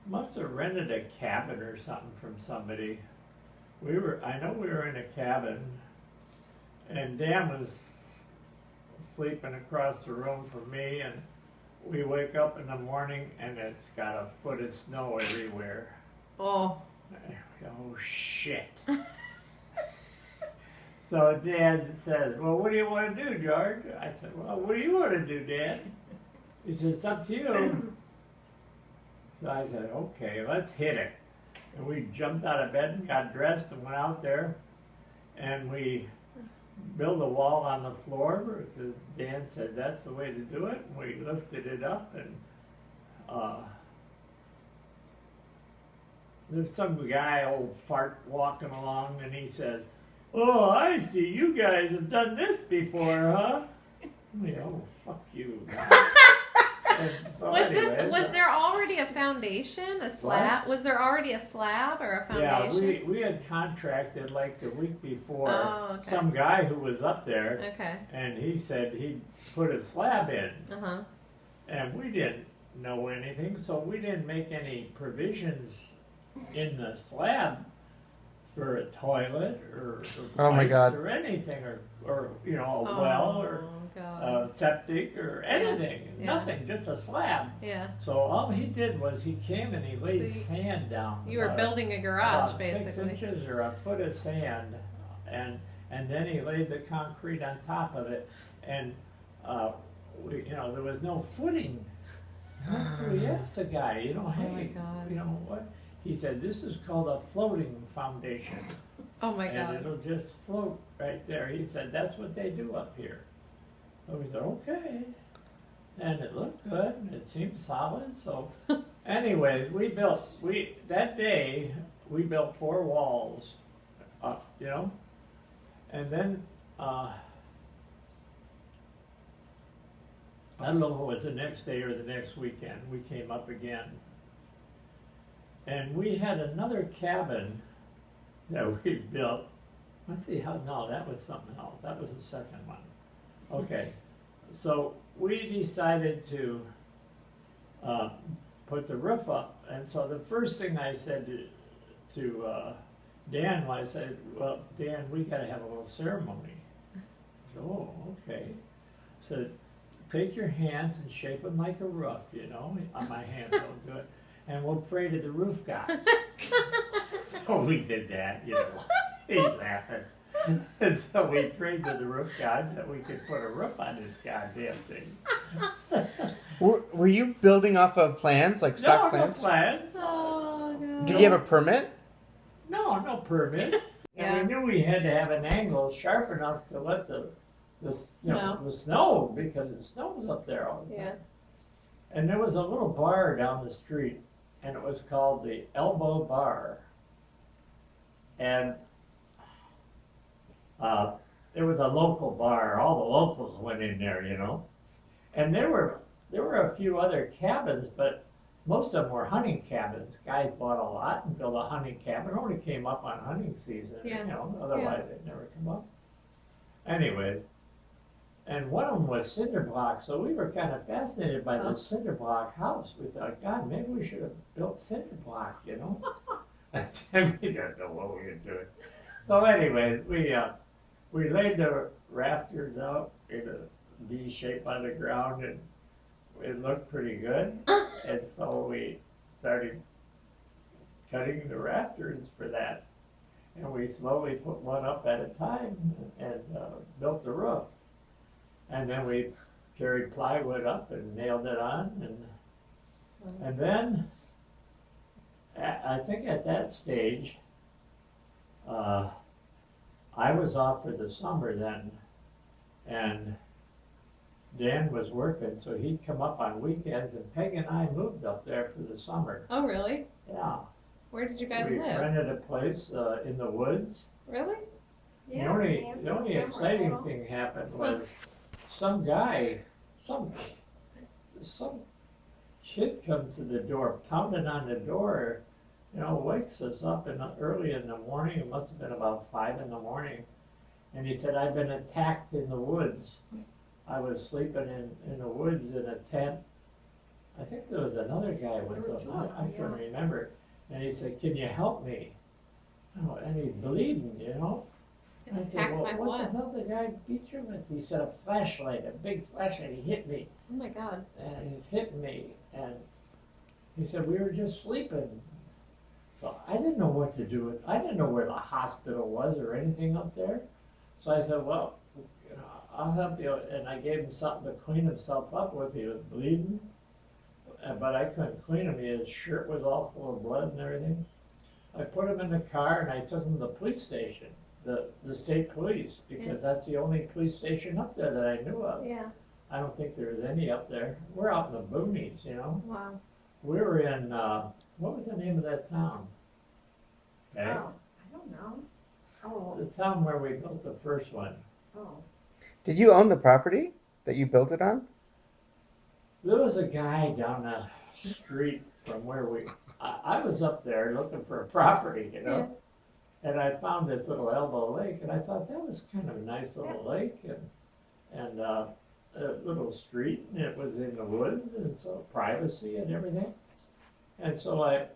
must have rented a cabin or something from somebody. I know we were in a cabin, and Dan was sleeping across the room from me, and we wake up in the morning and it's got a foot of snow everywhere. Oh. Oh shit. So Dad says, well, what do you want to do, George? I said, well, what do you want to do, Dad? He said, it's up to you. So I said, okay, let's hit it. And we jumped out of bed and got dressed and went out there, and we built a wall on the floor because Dan said that's the way to do it. And we lifted it up, and there's some guy, old fart, walking along, and he says, oh, I see you guys have done this before, huh? Oh, fuck you. So was there already a foundation, a slab? What? Was there already a slab or a foundation? Yeah, we had contracted like the week before okay. some guy who was up there, okay. and he said he'd put a slab in. Uh-huh. And we didn't know anything, so we didn't make any provisions in the slab for a toilet or Oh my God. or anything, or you know, a well or septic or anything. Yeah. Nothing, just a slab. Yeah. So all he did was he came and he laid sand down. You were building a garage, about basically. 6 inches or a foot of sand, and then he laid the concrete on top of it, and there was no footing. So we asked the guy, hey, what? He said, this is called a floating foundation. Oh my God. And it'll just float right there. He said, that's what they do up here. So we said, okay. And it looked good, and it seemed solid. So anyway, that day, we built 4 walls up, and then, I don't know if it was the next day or the next weekend, we came up again. And we had another cabin that we built. Let's see no, that was something else. That was the second one. Okay, so we decided to put the roof up. And so the first thing I said to Dan was, I said, well, Dan, we got to have a little ceremony. He said, oh, okay. So take your hands and shape them like a roof, On my hands, don't do it. And we'll pray to the roof gods. So we did that, He's laughing. And so we prayed to the roof gods that we could put a roof on this goddamn thing. Were you building off of plans, like stock plans? No plans. Oh, no. Did you have a permit? No permit. Yeah. And we knew we had to have an angle sharp enough to let the snow, because the snow was up there all the time. Yeah. And there was a little bar down the street, and it was called the Elbow Bar. And it was a local bar. All the locals went in there, And there were a few other cabins, but most of them were hunting cabins. Guys bought a lot and built a hunting cabin. It only came up on hunting season, otherwise they'd never come up. Anyways, and one of them was cinder block, so we were kind of fascinated by the cinder block house. We thought, God, maybe we should have built cinder block, We don't know what we were doing. So anyways, we laid the rafters out in a V shape on the ground, and it looked pretty good. And so we started cutting the rafters for that. And we slowly put one up at a time and built the roof. And then we carried plywood up and nailed it on. And then, I think at that stage, I was off for the summer then, and Dan was working, so he'd come up on weekends, and Peg and I moved up there for the summer. Oh, really? Yeah. Where did you guys We live? rented a place in the woods. Really? Yeah, the only exciting thing happened was some guy, some kid comes to the door, pounding on the door, wakes us up early in the morning. It must have been about 5 in the morning. And he said, I've been attacked in the woods. I was sleeping in the woods in a tent I think there was another guy with There were him, two of I them, can yeah. remember. And he said, can you help me? Oh, and he's bleeding, you know? And I said, Attacked well, by what what? the hell the guy beat you with? He said, a flashlight, a big flashlight, he hit me, Oh my God. and he's hitting me, and he said, we were just sleeping. So I didn't know what to do with, I didn't know where the hospital was or anything up there. So I said, well, you know, I'll help you, and I gave him something to clean himself up with, he was bleeding. But I couldn't clean him, his shirt was all full of blood and everything. I put him in the car and I took him to the police station, the state police, because that's the only police station up there that I knew of. Yeah. I don't think there was any up there. We're out in the boonies, you know? Wow. We were in, what was the name of that town? Okay, Oh, I don't know. Oh, the town where we built the first one. oh. Did you own the property that you built it on? There was a guy down the street from where I was up there looking for a property, you know? And I found this little elbow lake, and I thought that was kind of a nice little lake, and a little street, and it was in the woods, and so privacy and everything. And so I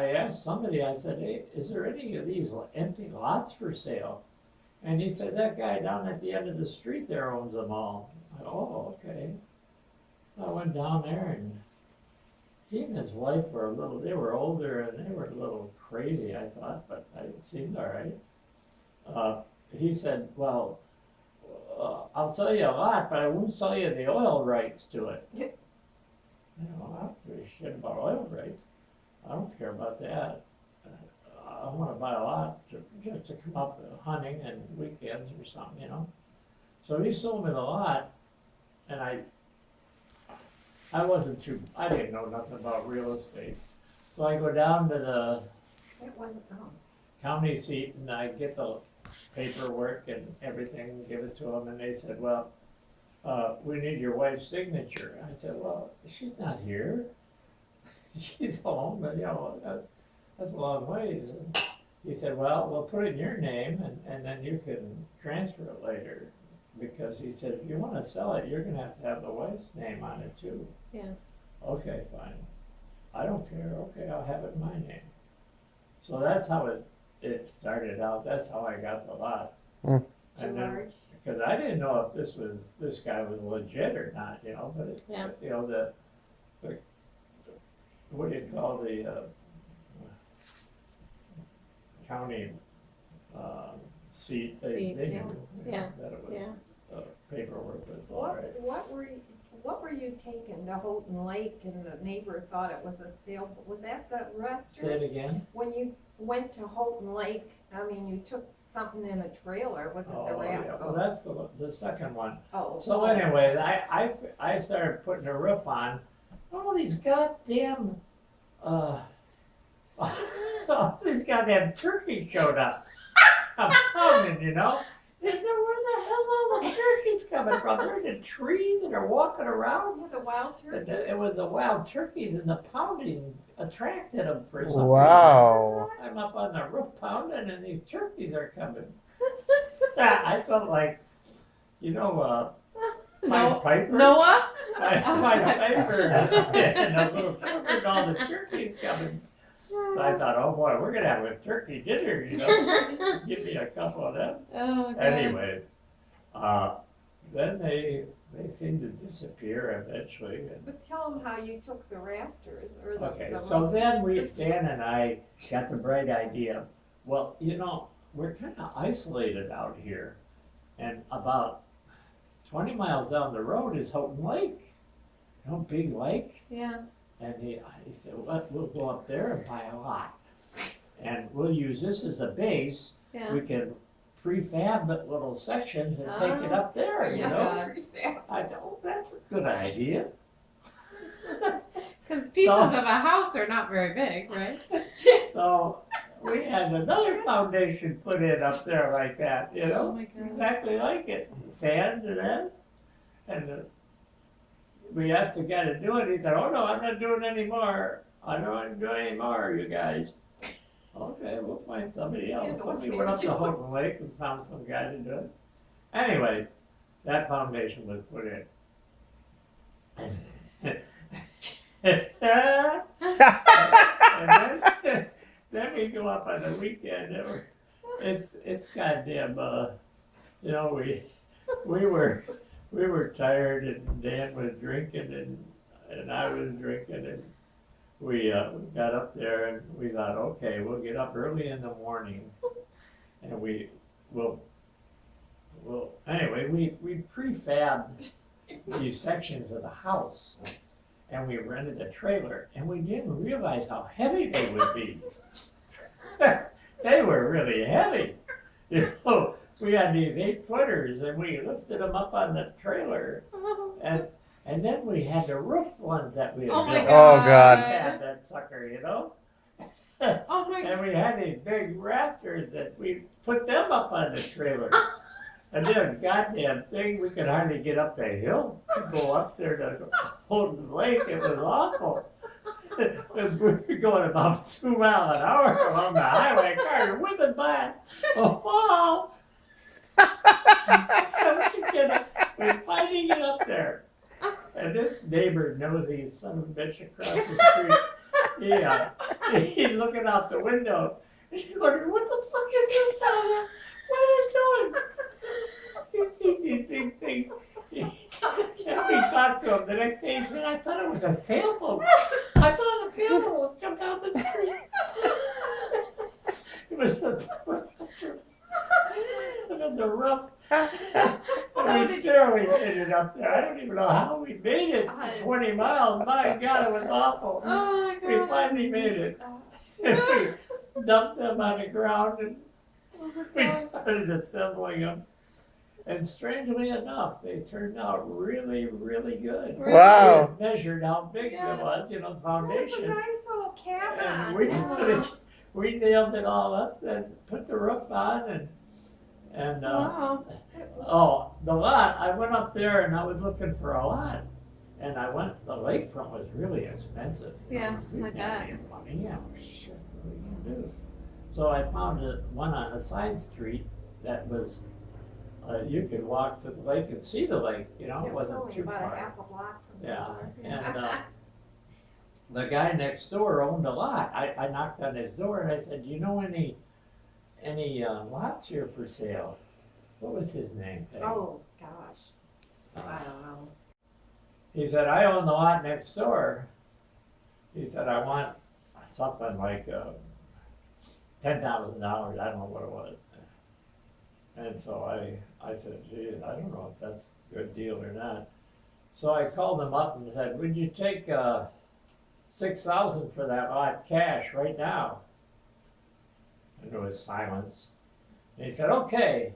asked somebody, I said, hey, is there any of these empty lots for sale? And he said, that guy down at the end of the street there owns them all. I, oh, okay. I went down there, and he and his wife were they were older, and they were a little crazy, I thought, but it seemed all right. He said, well, I'll sell you a lot, but I won't sell you the oil rights to it. Yeah. You know, I don't give a shit about oil rights. I don't care about that. I want to buy a lot just to come up hunting and weekends or something, you know. So he sold me the lot, and I didn't know nothing about real estate. So I go down to the It wasn't, oh. county seat and I get the paperwork and everything, give it to them, and they said, well, we need your wife's signature. I said, well, she's not here. She's home, but you know, that's a long ways. And he said, well, we'll put it in your name and then you can transfer it later. Because he said, if you wanna sell it, you're gonna have the wife's name on it too. Yeah. Okay, fine. I don't care. Okay, I'll have it in my name. So that's how it started out. That's how I got the lot. Mm. And then, George. because I didn't know if this guy was legit or not, you know, but it, Yeah. you know, the what do you call the county seat? They Seat, yeah. knew Yeah. that it was Yeah. paperwork was all right. What were you taking to Houghton Lake and the neighbor thought it was a sale, was that the Say it Rutgers? again. When you went to Houghton Lake, I mean, you took something in a trailer, was it the Oh, raft? yeah. Well, that's the second one. Oh. So anyway, I started putting a roof on. All these goddamn all these goddamn turkeys showed up. I'm pounding, you know. And then where the hell all the turkeys coming from? They're in the trees and they're walking around. Yeah, the wild And turkey. it was the wild turkeys and the pounding attracted them for some Wow. reason. I'm up on the roof pounding and these turkeys are coming. I felt like, you know, Pied Piper. Noah? Pied Piper and a little turkey and all the turkeys coming. So I thought, oh boy, we're gonna have a turkey dinner, you know. Give me a couple of them. Oh, God. Anyway, then they seemed to disappear eventually. And, But tell them how you took the rafters or the. okay, the so then rafters. Dan and I got the bright idea. Well, you know, we're kind of isolated out here, and about 20 miles down the road is Houghton Lake. You know, big lake. Yeah. And he said, well, we'll go up there and buy a lot. And we'll use this as a base. Yeah. We can prefab the little sections and take it Oh. up there, you Yeah, know? prefab. I thought, oh, that's a good idea. Because pieces So- of a house are not very big, right? So we had another foundation put in up there like that, you Oh know? my God. Exactly like it. Sand and that. And we asked the guy to do it. He said, oh no, I'm not doing any more. I don't want to do any more, you guys. Okay, we'll find somebody else. Yeah, So we went up to Houghton Lake and found some guy to do it. Anyway, that foundation was put in. and then we go up on the weekend. It's goddamn. You know, we were tired, and Dan was drinking, and I was drinking, and we got up there, and we thought, okay, we'll get up early in the morning, and we'll anyway, we prefabbed these sections of the house, and we rented a trailer, and we didn't realize how heavy they would be. They were really heavy. You know, we had these 8-footers, and we lifted them up on the trailer, and then we had the roof ones that we had Oh my built. Oh, God. Had that sucker, you know. Oh my And we had these big rafters that we put them up on the trailer. And then, goddamn thing, we could hardly get up the hill to go up there to Houghton Lake. It was awful. And we were going about 2 miles an hour along the highway. Cars were whipping by. Oh, wow. We finally get up there. And this neighbor, nosy son of a bitch across the street, he's looking out the window. He's wondering, what the fuck is this down there? What are they doing? He sees these big things. And we talked to him the next day. He said, I thought it was a sailboat. I thought a sailboat was coming down the street. It was the rough. So We did barely made it up there. I don't even know how we made it for 20 miles. My God, it was awful. Oh my We god. finally made it. We dumped them on the ground, and Oh my we god. started assembling them. And strangely enough, they turned out really, really good. Really? Wow. We had measured how big Yeah. it was, you know, the It was a foundation. nice little cabin. And we nailed it all up and put the roof on, and Wow. oh, the lot, I went up there and I was looking for a lot. And the lakefront was really expensive. Yeah, We like didn't have that. any money. Yeah, shit, what are we gonna do? So I found one on a side street that was, you could walk to the lake and see the lake, you know, it It was wasn't only too about far. a half a block from Yeah, there. and the guy next door owned a lot. I knocked on his door and I said, do you know any lots here for sale? What was his name? Peggy? Oh, gosh. I don't know. He said, I own the lot next door. He said, I want something like $10,000. I don't know what it was. And so I said, gee, I don't know if that's a good deal or not. So I called him up and said, would you take $6,000 for that lot cash right now? And there was silence. And he said, okay.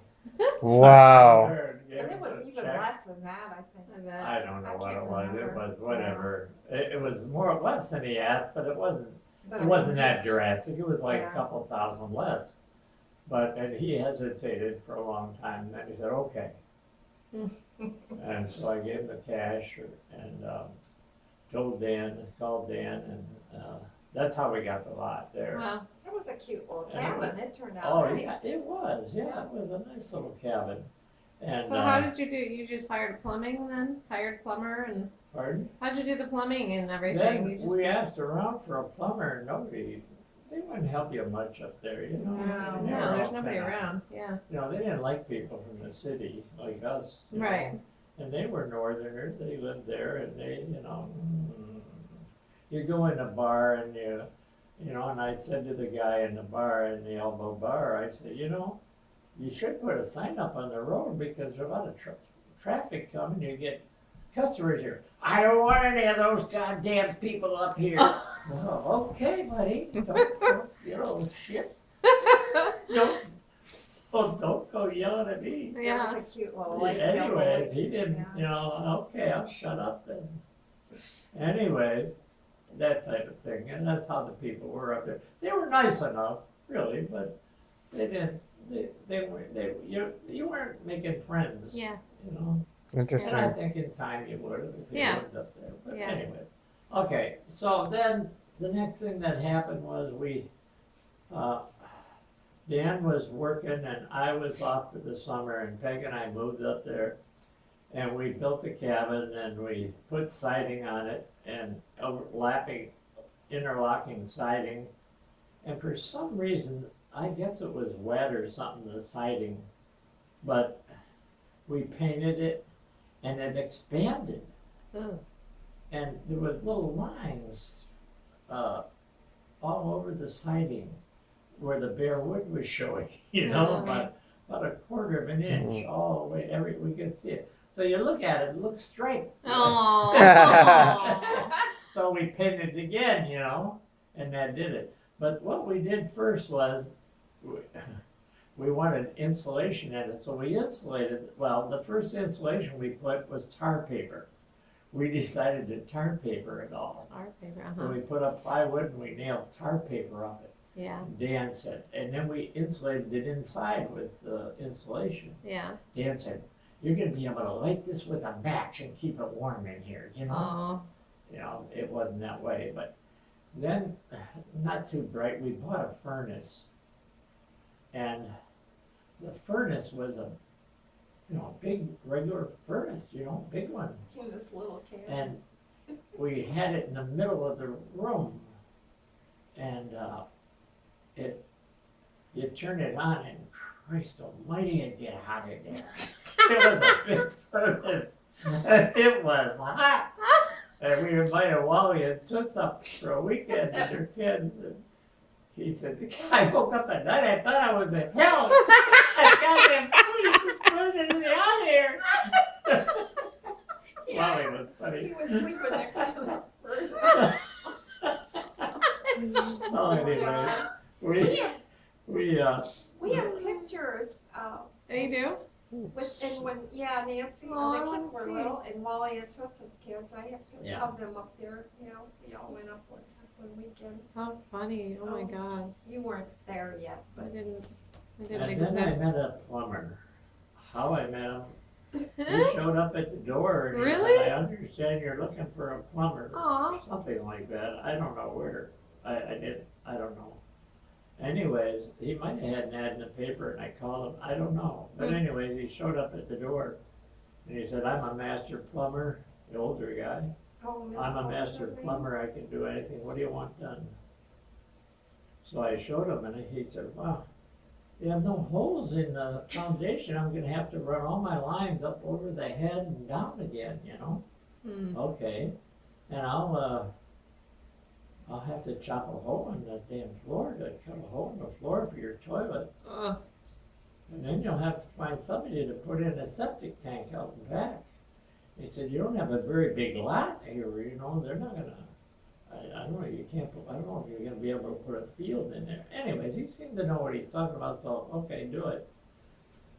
Wow. And it was even less than that, I think. I bet. I don't know I what can't it was. It remember. was whatever. It was more or less than he asked, but it wasn't. But It I mean, wasn't that drastic. It was like Yeah. a couple thousand less. And he hesitated for a long time. And then he said, okay. And so I gave him the cash and called Dan, and that's how we got the lot there. Wow. It was a cute little And it was- cabin. It turned Oh, out yeah, nice. it was. Yeah, it was a nice little cabin. And So how did you do? You just hired plumbing then? Hired plumber and pardon? how'd you do the plumbing and everything? Then You just we asked around for a plumber, and they wouldn't help you much up there, you know. No, They were no, there's all nobody kinda- around. Yeah. You know, they didn't like people from the city like us. you Right. know. And they were northerners, they lived there, and they, you know, you go in a bar and you know, and I said to the guy in the bar, in the Elbow Bar, I said, you know, you should put a sign up on the road because there's a lot of traffic coming, you get customers here. I don't want any of those goddamn people up here. Well, okay, buddy, don't, you know, shit. Don't go yelling at me. It Yeah. was a cute little lake. Anyways, he didn't, Yeah. you know, okay, I'll shut up then. Anyways, that type of thing, and that's how the people were up there. They were nice enough, really, but they didn't, you weren't making friends, you Yeah. know? And I Interesting. think in time you would have if you Yeah. lived up there, but Yeah. anyway. Okay, so then the next thing that happened was Dan was working and I was off for the summer and Peg and I moved up there. And we built the cabin and we put siding on it and interlocking siding. And for some reason, I guess it was wet or something, the siding, but we painted it and it expanded. Ooh. And there was little lines all over the siding where the bare wood was showing, about a quarter of an inch all the way, we could see it. So you look at it, it looks straight. Oh. So we painted it again, and that did it. But what we did first was, we wanted insulation in it, so we insulated, the first insulation we put was tar paper. We decided to tar paper it all. Tar paper, So we put up plywood and we nailed tar paper on it. Yeah. Dan said, and then we insulated it inside with insulation. Yeah. Dan said, you're gonna be able to light this with a match and keep it warm in here, Oh. It wasn't that way, but then, not too bright, we bought a furnace. And the furnace was a big regular furnace, big one. In this little cabin. And we had it in the middle of the room. And you turn it on and Christ almighty, it'd get hot in there. It was a big furnace. It was hot. And we invited Wally and Toots up for a weekend with their kids. And he said, I woke up at night, I thought I was in hell. I got them burning me out here. Wally was funny. He was sleeping next to the furnace. So anyways, we have pictures, You do? Nancy Oh, I and the wanna kids were see. little, and Wally and Toots' kids, I have pictures Yeah. of them up there, we all went up one weekend. How funny. Oh my God. You weren't there yet, I but didn't and then I exist. met a plumber. How I met him? He showed up at the door and he Really? said, I understand you're looking for a plumber. Aw. Something like that. I don't know where. I don't know. Anyways, he might have had an ad in the paper and I called him. I don't know. But anyways, he showed up at the door and he said, I'm a master plumber, the older guy. I'm a master plumber. I can do anything. What do you want done? So I showed him and he said, wow, you have no holes in the foundation. I'm going to have to run all my lines up over the head and down again, Okay. And I'll have to chop a hole in the damn floor to cut a hole in the floor for your toilet. Ugh. And then you'll have to find somebody to put in a septic tank out in back. He said, you don't have a very big lot here, they're not gonna, I don't know, I don't know if you're gonna be able to put a field in there. Anyways, he seemed to know what he's talking about, so, okay, do it.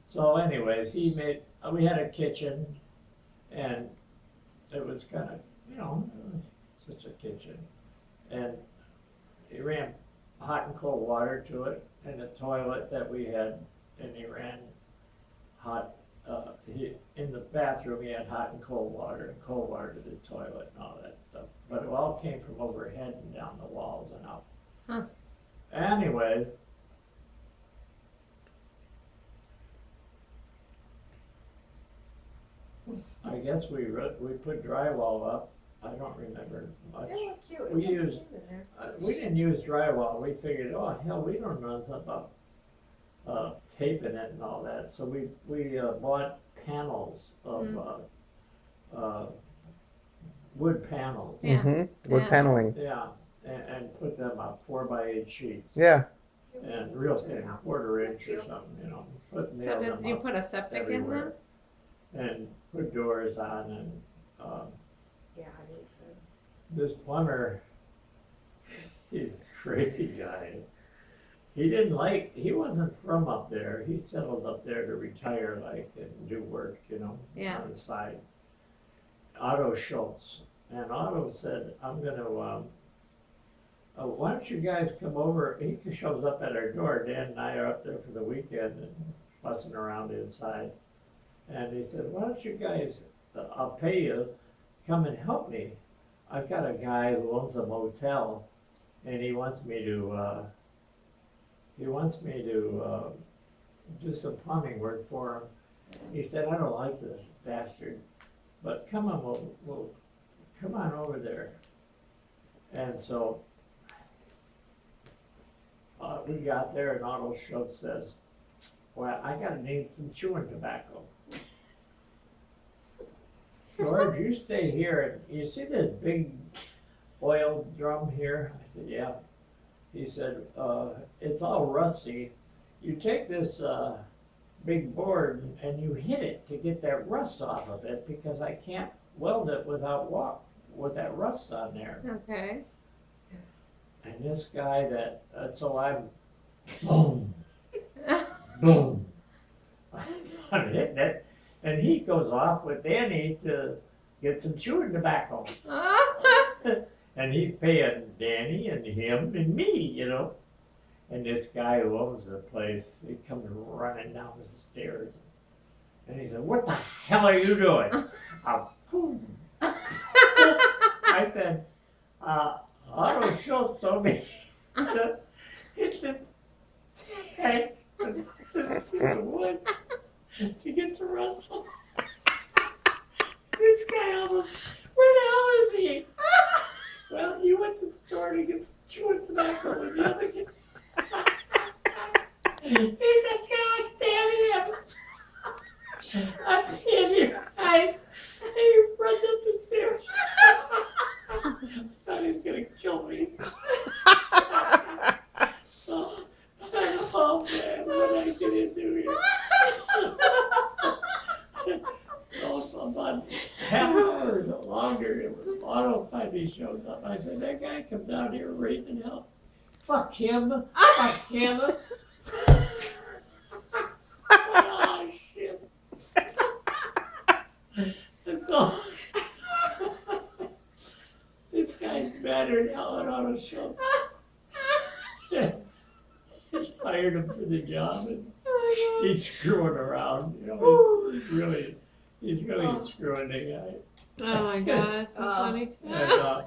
So anyways, we had a kitchen, and it was kind of, it was such a kitchen. And he ran hot and cold water to it, and the toilet that we had, and he ran hot, in the bathroom he had hot and cold water to the toilet and all that stuff. But it all came from overhead and down the walls and up. Huh. Anyways, I guess we put drywall up. I don't remember much. they were cute. We It was used- cute in there. We didn't use drywall. We figured, oh hell, we don't know nothing about taping it and all that. So we bought panels of wood panels. Yeah. Wood Yeah. paneling. Yeah, and put them up 4x8 sheets. Yeah. It was And real cute. thin, quarter inch or something, Put So nailed did them you up put a septic in everywhere. And put doors on and Yeah, I did too. this plumber, he's a crazy guy. He wasn't from up there. He settled up there to retire and do work, Yeah. on the side. Otto Schultz. And Otto said, I'm gonna, why don't you guys come over? He shows up at our door. Dan and I are up there for the weekend and fussing around inside. And he said, why don't you guys, I'll pay you, come and help me. I've got a guy who owns a motel and he wants me to do some plumbing work for him. He said, I don't like this bastard, but come on, we'll come on over there. And so we got there, and Otto Schultz says, well, I gotta need some chewing tobacco. George, you stay here, and you see this big oil drum here? I said, yeah. He said, it's all rusty. You take this big board and you hit it to get that rust off of it, because I can't weld it with that rust on there. Okay. And this guy so I'm, boom, boom. I'm hitting it, and he goes off with Danny to get some chewing tobacco. And he's paying Danny and him and me, you know. And this guy who owns the place, he comes running down the stairs. And he said, what the hell are you doing? Boom. I said, Otto Schultz told me to hit the tank with this piece of wood to get the rustle. This guy almost, where the hell is he? Well, he went to the store to get some chewing tobacco with the other kid. He said, God damn him! I'm in your eyes. And he runs up the stairs. Thought he was gonna kill me. Oh man, what did I get into here? So about half an hour longer, it was Otto finally shows up. I said, that guy comes down here raising hell. Fuck him. Fuck him. Oh shit. And so this guy's madder than hell at Otto Schultz. He hired him for the job, and he's screwing around. You know, he's really screwing the guy. Oh my god, that's so funny. And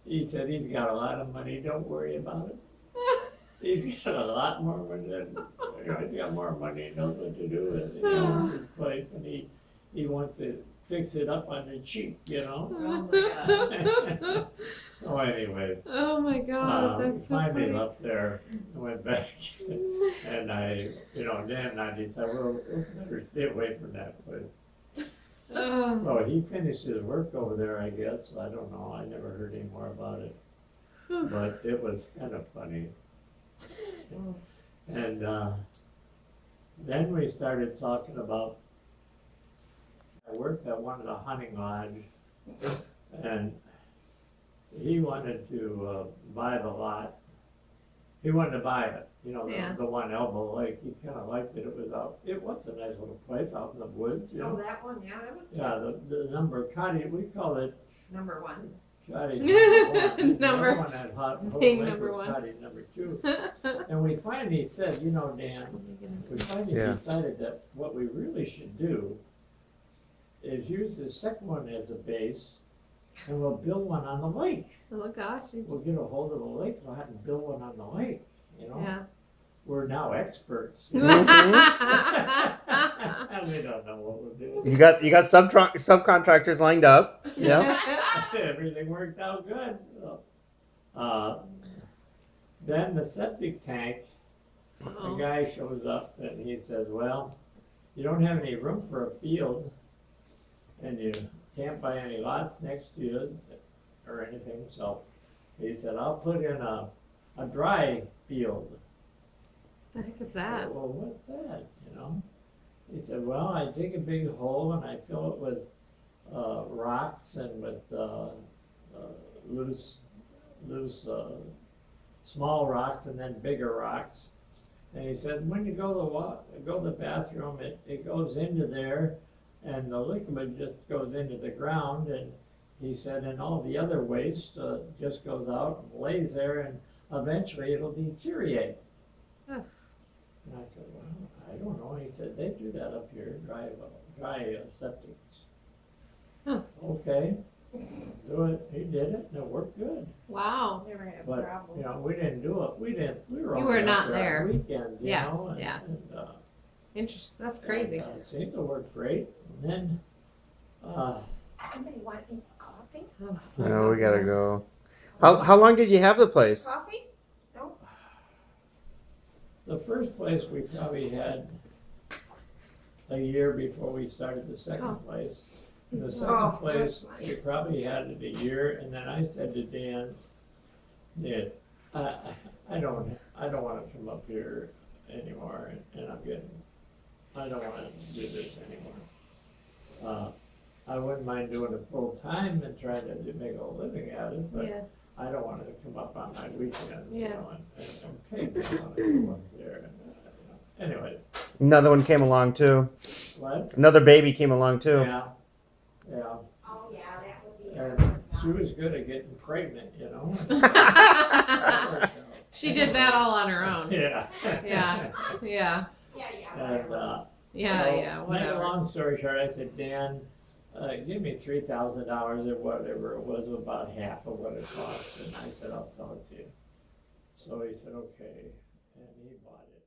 he said he's got a lot of money. Don't worry about it. He's got a lot more money than, he's got more money. He knows what to do with it. He owns his place, and he wants to fix it up on the cheap, you know. Oh my God. So anyways, Oh my god, that's so finally funny. left there, and went back, and I, then I decided, well, we better stay away from that place. Oh. So he finished his work over there, I guess. I don't know. I never heard any more about it, but it was kind of funny. And then we started talking about, I worked at one of the hunting lodge, and he wanted to buy the lot. He wanted to buy it, Yeah. the one Elbow Lake. He kind of liked it. It was a nice little place out in the woods, Oh, that one, yeah, that was Yeah, the number cottage, we call it number one. cottage number one. The Number- other one at Hot being Lake number was one. cottage number 2. And we finally said, Dan, we finally Yeah. decided that what we really should do is use the second one as a base, and we'll build one on the lake. Oh gosh, you We'll just, get a hold of the lake lot and build one on the lake, yeah. We're now experts. Mhm. And we don't know what we'll do. You got subcontractors lined up. Yeah. Everything worked out good. Then the septic tank, the Oh. guy shows up and he says, well, you don't have any room for a field, and you can't buy any lots next to you or anything, so he said, I'll put in a dry field. The heck is that? Well, what's that, He said, well, I dig a big hole and I fill it with rocks and with loose small rocks and then bigger rocks. And he said, when you go to the bathroom, it goes into there, and the liquid just goes into the ground. And he said, and all the other waste just goes out and lays there, and eventually it'll deteriorate. Ugh. And I said, well, I don't know. He said, they do that up here, dry septics. Huh. Okay, do it. He did it, and it worked good. Wow. Never had a But, problem. we didn't do it. We were You only were up not there on there. weekends, Yeah, and, yeah. Interesting. That's crazy. It seemed to work great. And then, Somebody want any coffee? No, we gotta go. How long did you have the place? Coffee? No? the first place we probably had a year before we started the second Oh. place. And the second Oh, place, that's nice. we probably had it a year, and then I said to Dan, that I don't wanna come up here anymore, and I don't wanna do this anymore. I wouldn't mind doing it full time and trying to make a living at it, but Yeah. I don't want to come up on my weekends, you Yeah. know, and pay me want to go up there, and, anyway, Another one came along too. what? Another baby came along too. Yeah, Oh, yeah, that would be. and she was good at getting pregnant, you know? She did that all on her own. Yeah. Yeah. Yeah. And, Yeah. so, Yeah. Make a Whatever. long story short, I said, Dan, give me $3,000 or whatever it was, about half of what it cost, and I said, I'll sell it to you. So he said, okay, and he bought it.